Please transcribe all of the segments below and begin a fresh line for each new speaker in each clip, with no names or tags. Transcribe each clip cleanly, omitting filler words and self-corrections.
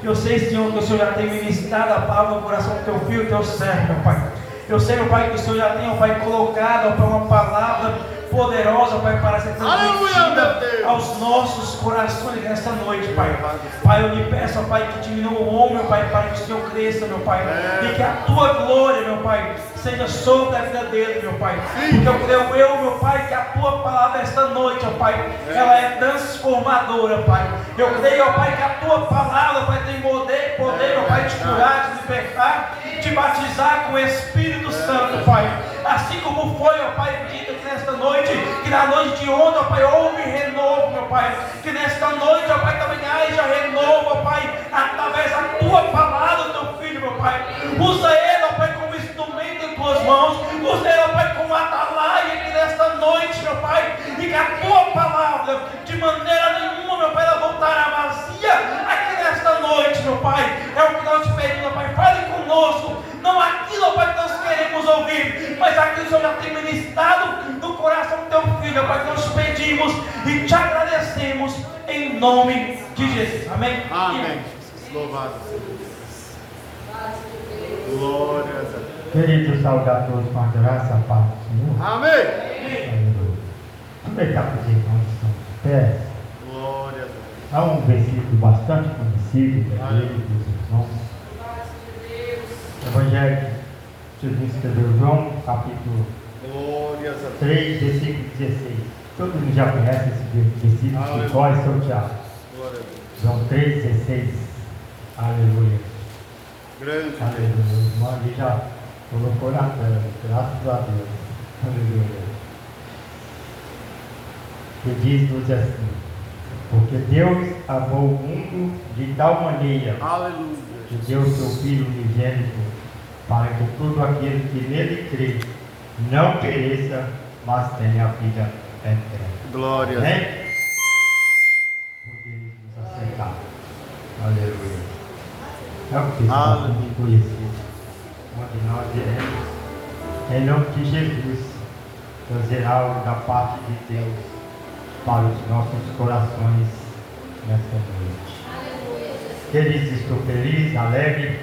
Eu sei, Senhor, que o Senhor já tem ministrado a palavra no coração do teu filho, teu servo, meu Pai. Eu sei, meu Pai, que o Senhor já tem, meu Pai, colocado, Pai, uma palavra poderosa, Pai, para ser transmitida aos nossos corações nesta noite, Pai. Pai, eu lhe peço, Pai, que diminua o homem, meu Pai, para que o Senhor cresça, meu Pai. E que a tua glória, meu Pai, seja sobre a vida dele, meu Pai. Porque eu creio, meu Pai, que a tua palavra esta noite, ó Pai, ela é transformadora, Pai. Eu creio, ó Pai, que a tua palavra, Pai, tem poder, meu Pai, de curar, de libertar, de batizar com o Espírito Santo, Pai. Assim como foi, ó Pai, dito aqui nesta noite, que na noite de ontem, ó Pai, houve renovo, meu Pai. Que nesta noite, ó Pai, também haja renovo, ó Pai, através da tua palavra, do teu filho, meu Pai. Usa ele, ó Pai, como instrumento em tuas mãos. Usa ele, ó Pai, como atalaia aqui nesta noite, meu Pai. E que a tua palavra, de maneira nenhuma, meu Pai, ela voltará vazia aqui nesta noite, meu Pai. É o que nós te pedimos, meu Pai. Fale conosco. Não aquilo, ó Pai, que nós queremos ouvir, mas aquilo que o Senhor já tem ministrado no coração do teu filho, ó Pai, que nós pedimos e te agradecemos em nome de Jesus. Amém?
Amém. Louvado seja. Glórias a Deus.
Querido, saudar a todos com a graça, a paz do Senhor.
Amém.
Aleluia. Aproveitar para os irmãos que estão de pé.
Glórias a Deus.
Há um versículo bastante conhecido da igreja dos irmãos. Evangelho de Jesus escreveu João, capítulo
Glórias a Deus.
3, versículo 16. Todo mundo já conhece esse versículo de cor e salteado.
Glória a Deus.
João 3, 16. Aleluia.
Grande
Aleluia. O irmão ali já colocou na tela. Graças a Deus. Aleluia. Que diz-nos assim: porque Deus amou o mundo de tal maneira
Aleluia.
que deu o seu Filho unigênito, para que todo aquele que nele crê não pereça, mas tenha a vida eterna.
Glória a Deus.
Amém? Poderes nos aceitar. Aleluia. É o que
Aleluia.
muito conhecido, onde nós iremos, em nome de Jesus, trazer algo da parte de Deus para os nossos corações nesta noite. Queridos, estou feliz, alegre,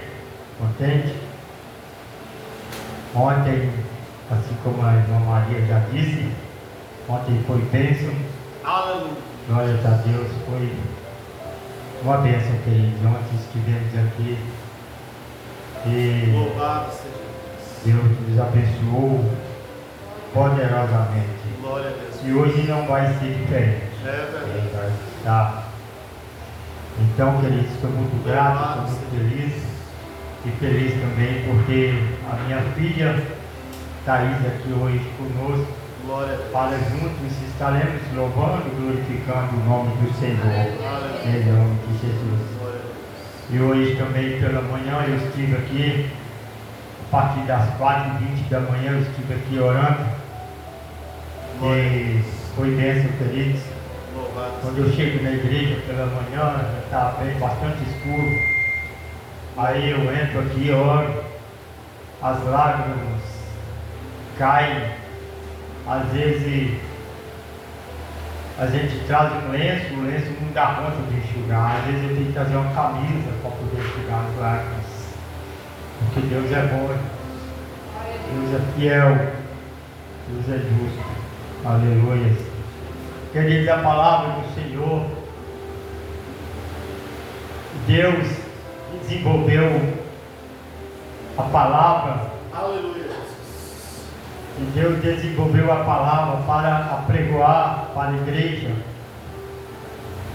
contente. Ontem, assim como a irmã Maria já disse, ontem foi bênção.
Aleluia.
Glória a Deus, foi uma bênção, queridos. Ontem estivemos aqui e
Louvado seja Deus.
Deus nos abençoou poderosamente.
Glória a Deus.
E hoje não vai ser diferente.
É verdade.
Vai estar. Então, queridos, estou muito grato, estou muito feliz. E feliz também porque a minha filha Thaís aqui hoje conosco,
Glória a Deus.
para juntos estaremos louvando e glorificando o nome do Senhor,
Aleluia.
em nome de Jesus.
Glória a Deus.
E hoje também pela manhã eu estive aqui, a partir das 4h20 da manhã eu estive aqui orando, e foi bênção, queridos.
Louvado.
Quando eu chego na igreja pela manhã, já está bem bastante escuro. Aí eu entro aqui, oro, as lágrimas caem. Às vezes a gente traz um lenço, o lenço não dá conta de enxugar. Às vezes eu tenho que trazer uma camisa para poder enxugar as lágrimas. Porque Deus é bom, Deus é fiel, Deus é justo. Aleluia. Queridos, a palavra do Senhor, Deus desenvolveu a palavra.
Aleluia.
E Deus desenvolveu a palavra para apregoar para a igreja.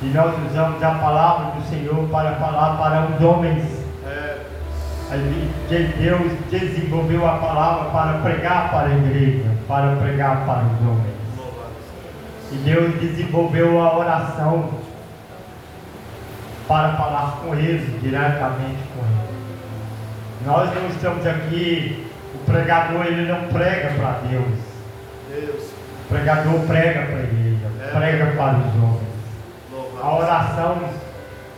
E nós usamos a palavra do Senhor para falar para os homens. Deus desenvolveu a palavra para pregar para a igreja, para pregar para os homens. E Deus desenvolveu a oração para falar com eles, diretamente com eles. Nós não estamos aqui, o pregador ele não prega para Deus. O pregador prega para a igreja, prega para os homens. A oração,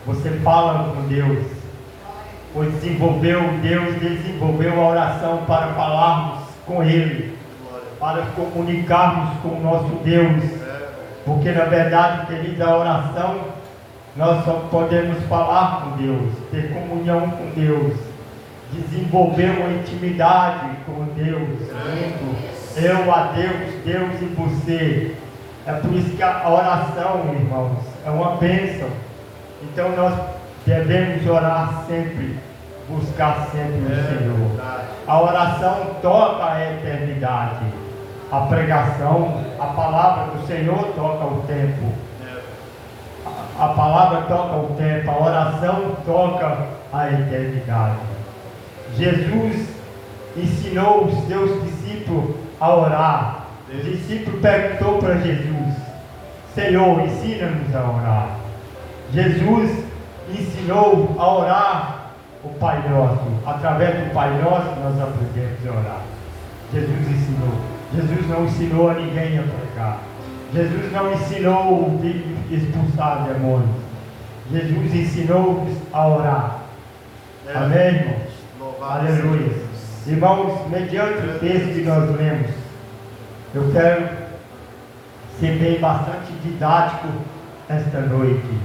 você fala com Deus. Deus desenvolveu a oração para falarmos com Ele, para comunicarmos com o nosso Deus. Porque na verdade, queridos, a oração nós só podemos falar com Deus, ter comunhão com Deus, desenvolver uma intimidade com Deus, eu a Deus, Deus e você. É por isso que a oração, irmãos, é uma bênção. Então nós devemos orar sempre, buscar sempre o Senhor. A oração toca a eternidade. A pregação, a palavra do Senhor toca o tempo. A palavra toca o tempo, a oração toca a eternidade. Jesus ensinou os seus discípulos a orar. O discípulo perguntou para Jesus: Senhor, ensina-nos a orar. Jesus ensinou a orar o Pai Nosso. Através do Pai Nosso nós aprendemos a orar. Jesus ensinou. Jesus não ensinou a ninguém a pregar. Jesus não ensinou a expulsar demônios. Jesus ensinou a orar. Amém, irmãos? Aleluia. Irmãos, mediante o texto que nós lemos, eu quero ser bem bastante didático esta noite.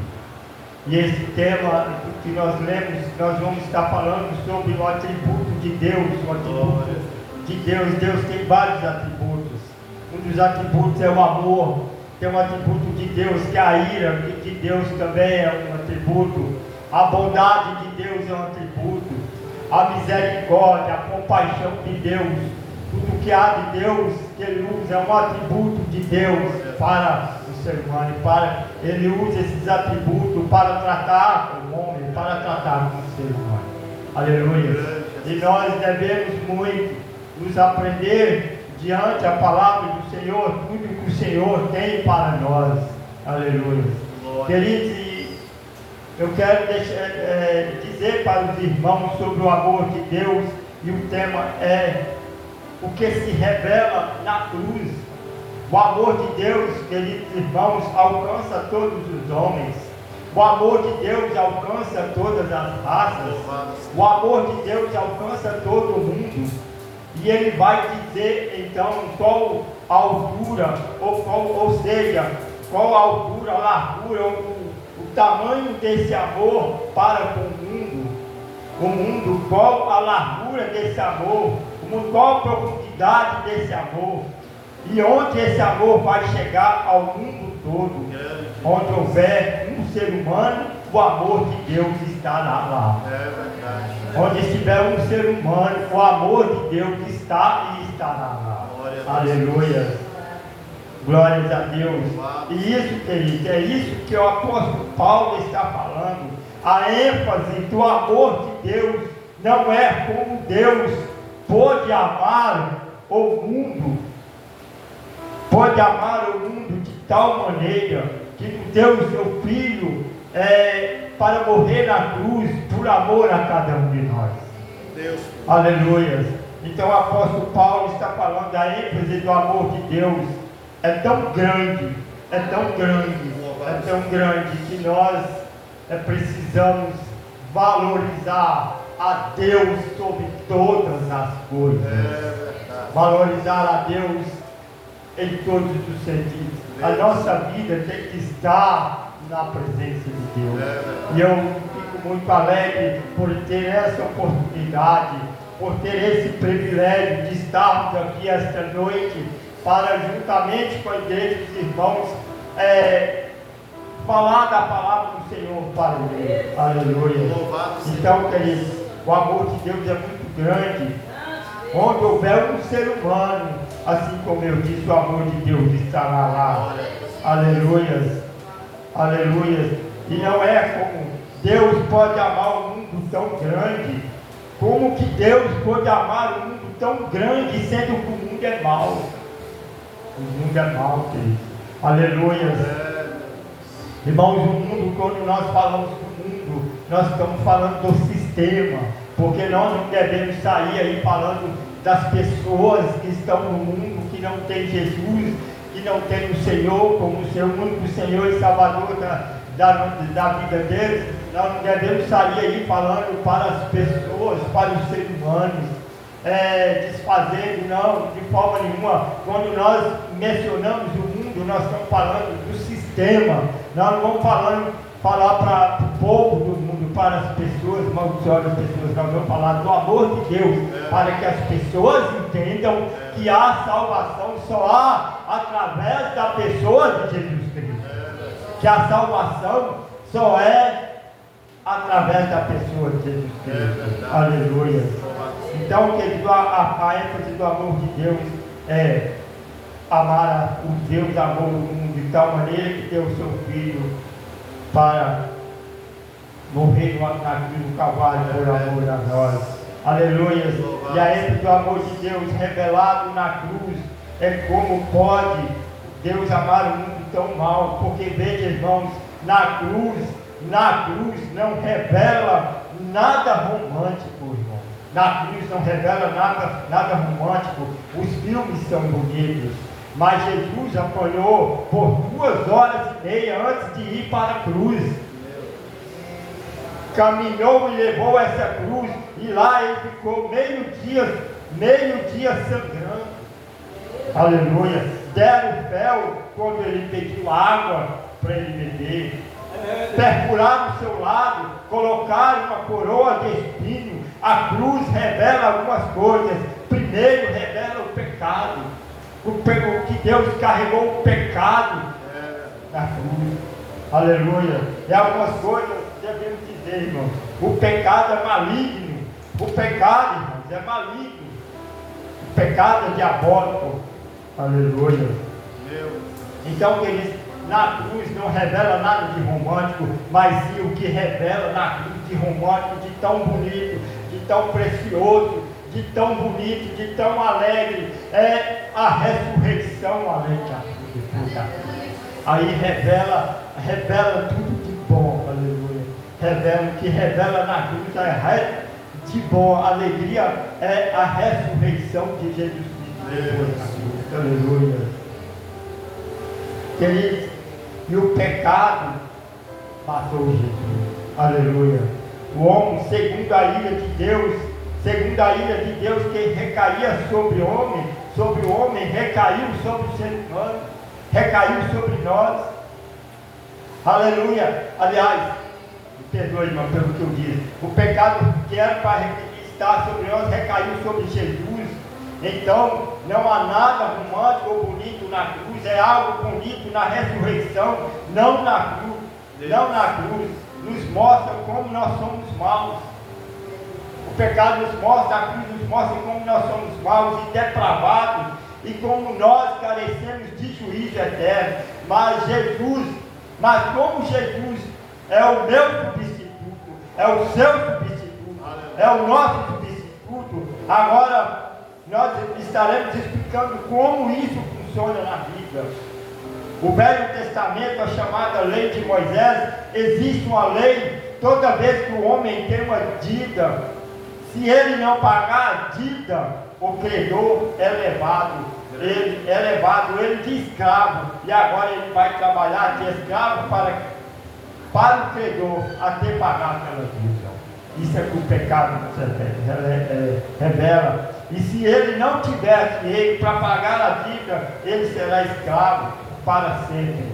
E esse tema que nós lemos, nós vamos estar falando sobre o atributo de Deus. O atributo de Deus. Deus tem vários atributos. Um dos atributos é o amor. Tem um atributo de Deus que é a ira, que de Deus também é um atributo. A bondade de Deus é um atributo. A misericórdia, a compaixão de Deus. Tudo que há de Deus, que Ele usa, é um atributo de Deus para o ser humano. Ele usa esses atributos para tratar com o homem, para tratar com o ser humano. Aleluia. E nós devemos muito nos aprender diante a palavra do Senhor, tudo que o Senhor tem para nós. Aleluia. Queridos, eu quero dizer para os irmãos sobre o amor de Deus, e o tema é o que se revela na cruz. O amor de Deus, queridos irmãos, alcança todos os homens. O amor de Deus alcança todas as raças. O amor de Deus alcança todo mundo. E Ele vai dizer então qual a altura, ou seja, qual a altura, a largura, o tamanho desse amor para com o mundo. O mundo, qual a largura desse amor, qual a profundidade desse amor, e onde esse amor vai chegar ao mundo todo. Onde houver um ser humano, o amor de Deus estará lá. Onde estiver um ser humano, o amor de Deus está e estará lá. Aleluia. Glórias a Deus. E isso, queridos, é isso que o apóstolo Paulo está falando. A ênfase do amor de Deus não é como Deus pode amar o mundo. Pode amar o mundo de tal maneira que deu o seu Filho para morrer na cruz por amor a cada um de nós. Deus. Aleluia. Então o apóstolo Paulo está falando da ênfase do amor de Deus. É tão grande que nós precisamos valorizar a Deus sobre todas as coisas. Valorizar a Deus em todos os sentidos. A nossa vida tem que estar na presença de Deus. E eu fico muito alegre por ter essa oportunidade, por ter esse privilégio de estarmos aqui esta noite, para juntamente com a igreja dos irmãos falar da palavra do Senhor para ele. Aleluia. Então, queridos, o amor de Deus é muito grande. Onde houver um ser humano, assim como eu disse, o amor de Deus estará lá. Aleluia. Aleluia. E não é como Deus pode amar um mundo tão grande. Como que Deus pode amar um mundo tão grande, sendo que o mundo é mau? O mundo é mau, querido. Aleluia. Irmãos, o mundo, quando nós falamos do mundo, nós estamos falando do sistema, porque nós não devemos sair aí falando das pessoas que estão no mundo, que não tem Jesus, que não tem o Senhor como o seu único Senhor e Salvador da vida deles. Nós não devemos sair aí falando para as pessoas, para os seres humanos, desfazendo, não, de forma nenhuma. Quando nós mencionamos o mundo, nós estamos falando do sistema. Nós não vamos falando falar para o povo do mundo, para as pessoas, maldições das pessoas, nós vamos falar do amor de Deus, para que as pessoas entendam que a salvação só há através da pessoa de Jesus Cristo. Que a salvação só é através da pessoa de Jesus Cristo. Aleluia. Então, querido, a ênfase do amor de Deus é amar o Deus amou o mundo de tal maneira que deu o seu Filho para morrer na cruz do Calvário por amor a nós. Aleluia. E a ênfase do amor de Deus revelado na cruz é como pode Deus amar o mundo tão mal, porque veja, irmãos, na cruz não revela nada romântico, irmão. Na cruz não revela nada romântico. Os filmes são bonitos, mas Jesus apanhou por 2h30 antes de ir para a cruz. Caminhou e levou essa cruz, e lá ele ficou meio dia sangrando. Aleluia. Deram fel quando ele pediu água para ele beber. Perfuraram o seu lado, colocaram uma coroa de espinho. A cruz revela algumas coisas. Primeiro revela o pecado. O que Deus carregou o pecado na cruz. Aleluia. E algumas coisas devemos dizer, irmãos. O pecado é maligno. O pecado, irmãos, é maligno. O pecado é diabólico. Aleluia. Então, queridos, na cruz não revela nada de romântico, mas sim o que revela na cruz de romântico, de tão bonito, de tão precioso, de tão bonito, de tão alegre, é a ressurreição além da cruz. Aí revela tudo de bom, aleluia. Revela o que revela na cruz é de bom, a alegria é a ressurreição de Jesus Cristo. Aleluia. Queridos, e o pecado matou Jesus. Aleluia. O homem, segundo a ira de Deus que recaía sobre o homem recaiu sobre o ser humano, recaiu sobre nós. Aleluia. Aliás, me perdoe, irmão, pelo que eu disse. O pecado que era para estar sobre nós recaiu sobre Jesus. Então, não há nada romântico ou bonito na cruz, é algo bonito na ressurreição, não na cruz, nos mostra como nós somos maus. O pecado nos mostra, a cruz nos mostra como nós somos maus e depravados, e como nós carecemos de juízo eterno. Mas como Jesus é o meu substituto, é o seu substituto, é o nosso substituto, agora nós estaremos explicando como isso funciona na vida. O Velho Testamento, a chamada lei de Moisés, existe uma lei, toda vez que o homem tem uma dívida, se ele não pagar a dívida, o credor é levado, ele de escravo, e agora ele vai trabalhar de escravo para o credor, até pagar aquela dívida. Isso é que o pecado revela. E se ele não tiver dinheiro para pagar a dívida, ele será escravo para sempre.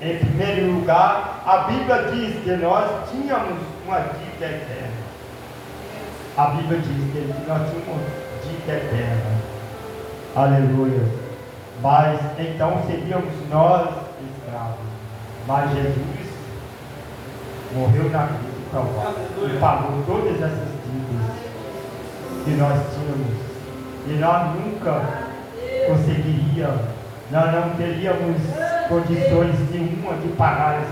Em primeiro lugar, a Bíblia diz que nós tínhamos uma dívida eterna. A Bíblia diz que nós tínhamos uma dívida eterna. Aleluia. Mas então seríamos nós escravos. Mas Jesus morreu na cruz do Calvário e pagou todas essas dívidas que nós tínhamos. E nós nunca conseguiríamos, nós não teríamos condições nenhuma de pagar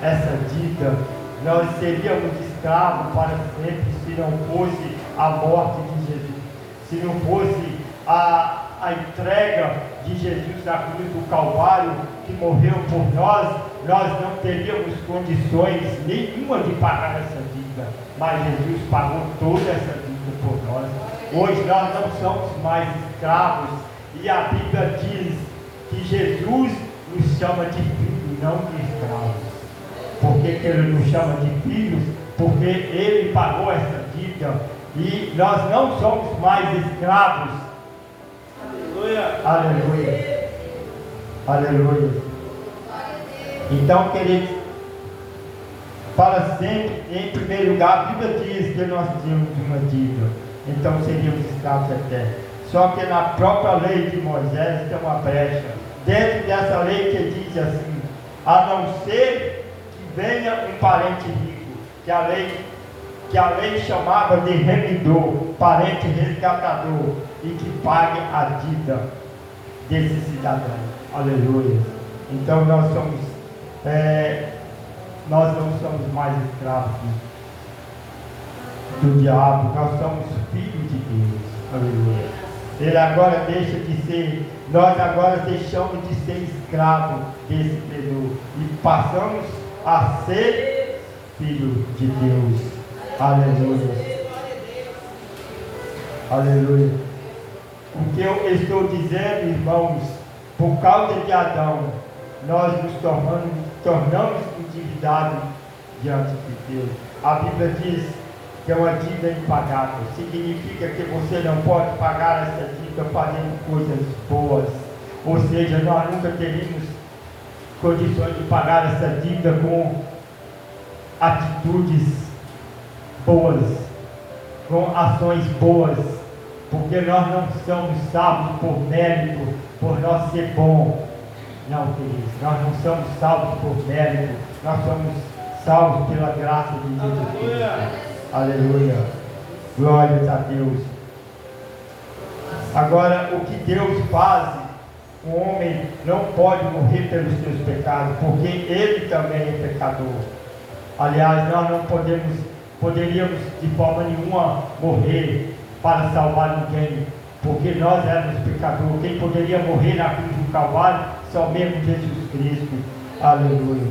essa dívida. Nós seríamos escravos para sempre se não fosse a morte de Jesus, se não fosse a entrega de Jesus na cruz do Calvário, que morreu por nós não teríamos condições nenhuma de pagar essa dívida. Mas Jesus pagou toda essa dívida por nós. Hoje nós não somos mais escravos, e a Bíblia diz que Jesus nos chama de filhos, não de escravos. Por que ele nos chama de filhos? Porque ele pagou essa dívida e nós não somos mais escravos. Aleluia. Aleluia. Aleluia. Então, queridos, para sempre, em primeiro lugar, a Bíblia diz que nós tínhamos uma dívida, então seríamos escravos eternos. Só que na própria lei de Moisés tem uma brecha, dentro dessa lei que diz assim, a não ser que venha um parente rico, que a lei chamava de remidor, parente resgatador, e que pague a dívida desse cidadão. Aleluia. Então nós não somos mais escravos do diabo, nós somos filhos de Deus. Aleluia. Ele agora deixa de ser, nós agora deixamos de ser escravos desse credor e passamos a ser filhos de Deus. Aleluia. Aleluia. O que eu estou dizendo, irmãos, por causa de Adão, nós nos tornamos endividados diante de Deus. A Bíblia diz que é uma dívida impagável. Significa que você não pode pagar essa dívida fazendo coisas boas. Ou seja, nós nunca teríamos condições de pagar essa dívida com atitudes boas, com ações boas, porque nós não somos salvos por mérito, por nós ser bom. Não, queridos, nós não somos salvos por mérito, nós somos salvos pela graça de Jesus Cristo. Aleluia. Glórias a Deus. Agora, o que Deus faz, o homem não pode morrer pelos seus pecados, porque ele também é pecador. Aliás, nós não poderíamos de forma nenhuma morrer para salvar ninguém, porque nós éramos pecadores. Quem poderia morrer na cruz do Calvário? Só mesmo Jesus Cristo. Aleluia.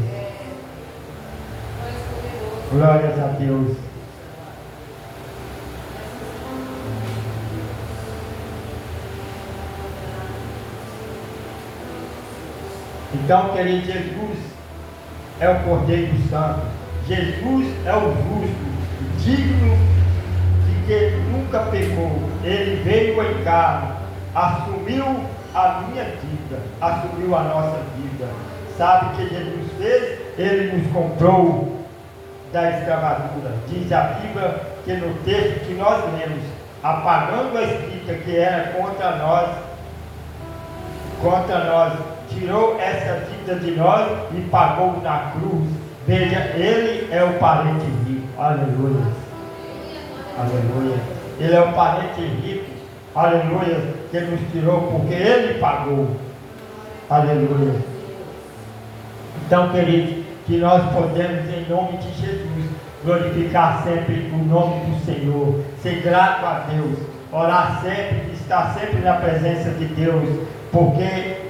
Glórias a Deus. Então, querido, Jesus é o Cordeiro Santo. Jesus é o justo, digno de que nunca pecou. Ele veio em carne, assumiu a minha dívida, assumiu a nossa dívida. Sabe o que Jesus fez? Ele nos comprou da escravatura. Diz a Bíblia que no texto que nós lemos, apagando a escrita que era contra nós, tirou essa dívida de nós e pagou na cruz. Veja, ele é o parente rico. Aleluia. Aleluia. Ele é o parente rico. Aleluia. Que nos tirou porque ele pagou. Aleluia. Então, queridos, que nós podemos, em nome de Jesus, glorificar sempre o nome do Senhor, ser grato a Deus, orar sempre, estar sempre na presença de Deus, porque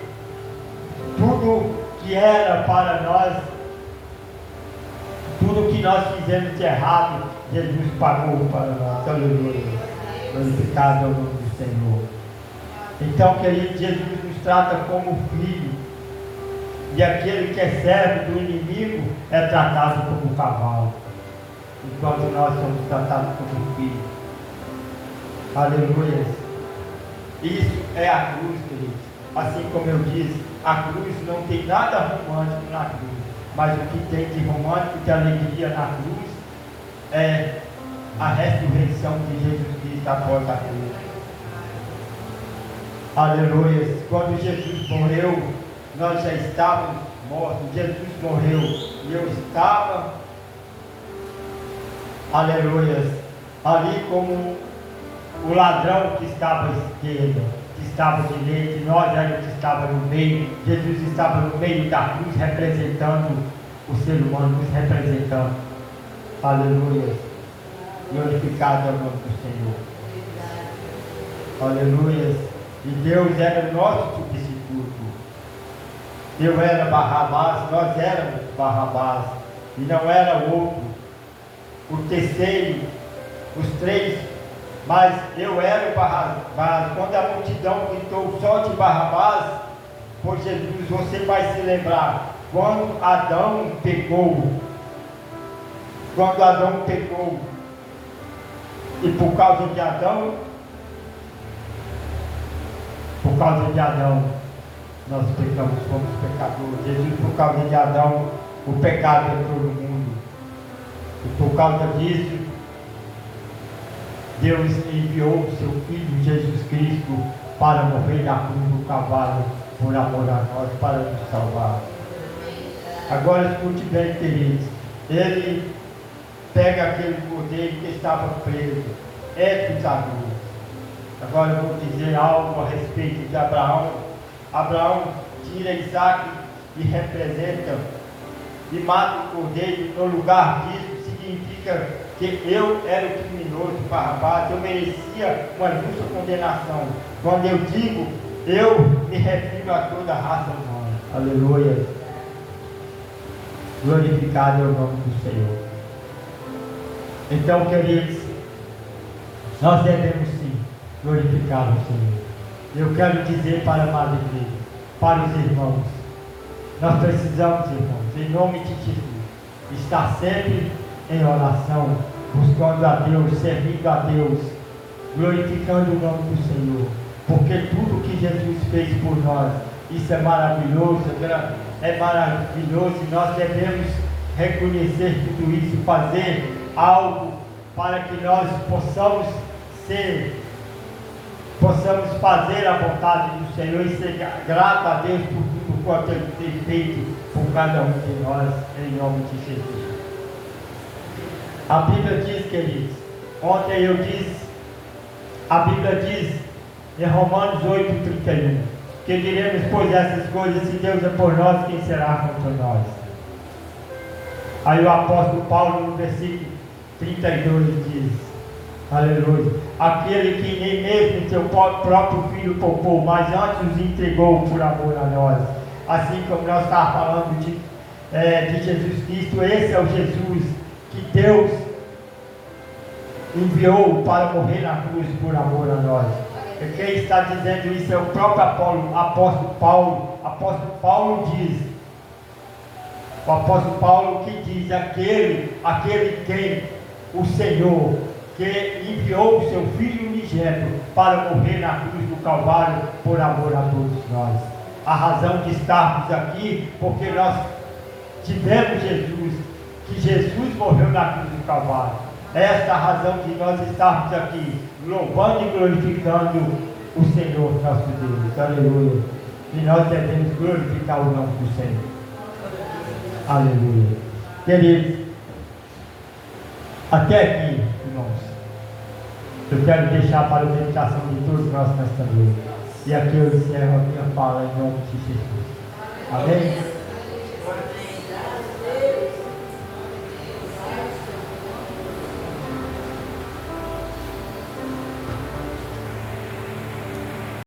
tudo que era para nós, tudo que nós fizemos de errado, Jesus pagou para nós. Aleluia. Glorificado é o nome do Senhor. Então, querido, Jesus nos trata como filho, e aquele que é servo do inimigo é tratado como cavalo, enquanto nós somos tratados como filho. Aleluia. Isso é a cruz, querido. Assim como eu disse, a cruz não tem nada romântico na cruz, mas o que tem de romântico, de alegria na cruz, é a ressurreição de Jesus Cristo após a cruz. Aleluia. Quando Jesus morreu, nós já estávamos mortos. Jesus morreu e eu estava, aleluia, ali como o ladrão que estava à esquerda, que estava à direita, e nós éramos que estava no meio. Jesus estava no meio da cruz, representando o ser humano, nos representando. Aleluia. Glorificado é o nome do Senhor. Aleluia. E Deus era o nosso substituto. Eu era Barrabás, nós éramos Barrabás, e não era o outro, o terceiro, os três, mas eu era o Barrabás. Quando a multidão gritou só de Barrabás por Jesus, você vai se lembrar, quando Adão pecou, e por causa de Adão, nós pecamos, fomos pecadores. Jesus, por causa de Adão, o pecado entrou no mundo. E por causa disso, Deus enviou o seu Filho Jesus Cristo para morrer na cruz do Calvário por amor a nós, para nos salvar. Agora escute bem, queridos. Ele pega aquele cordeiro que estava preso entre os adultos. Agora eu vou dizer algo a respeito de Abraão. Abraão tira Isaac e representa e mata o cordeiro. No lugar disso significa que eu era o criminoso, Barrabás, eu merecia uma justa condenação. Quando eu digo, eu me refiro a toda a raça humana. Aleluia. Glorificado é o nome do Senhor. Então, queridos, nós devemos sim glorificar o Senhor. Eu quero dizer para a amada igreja, para os irmãos, nós precisamos, irmãos, em nome de Jesus, estar sempre em oração, buscando a Deus, servindo a Deus, glorificando o nome do Senhor, porque tudo que Jesus fez por nós, isso é maravilhoso, e nós devemos reconhecer tudo isso, fazer algo para que nós possamos fazer a vontade do Senhor e ser grato a Deus por tudo quanto Ele tem feito por cada um de nós, em nome de Jesus. A Bíblia diz, queridos, ontem eu disse, a Bíblia diz em Romanos 8:31, que diremos, pois, essas coisas, se Deus é por nós, quem será contra nós? Aí o apóstolo Paulo, no versículo 32, diz, aleluia, aquele que nem mesmo seu próprio filho poupou, mas antes os entregou por amor a nós. Assim como nós estávamos falando de Jesus Cristo, esse é o Jesus que Deus enviou para morrer na cruz por amor a nós. E quem está dizendo isso é o próprio apóstolo Paulo. O apóstolo Paulo que diz, aquele quem o Senhor, que enviou o seu Filho unigênito para morrer na cruz do Calvário por amor a todos nós. A razão de estarmos aqui, porque nós tivemos Jesus, que Jesus morreu na cruz do Calvário. Esta é a razão de nós estarmos aqui, louvando e glorificando o Senhor nosso Deus. Aleluia. E nós devemos glorificar o nome do Senhor. Aleluia. Queridos, até aqui, irmãos, eu quero deixar para a meditação de todos nós nesta noite. E aqui eu encerro a minha fala em nome de Jesus. Amém?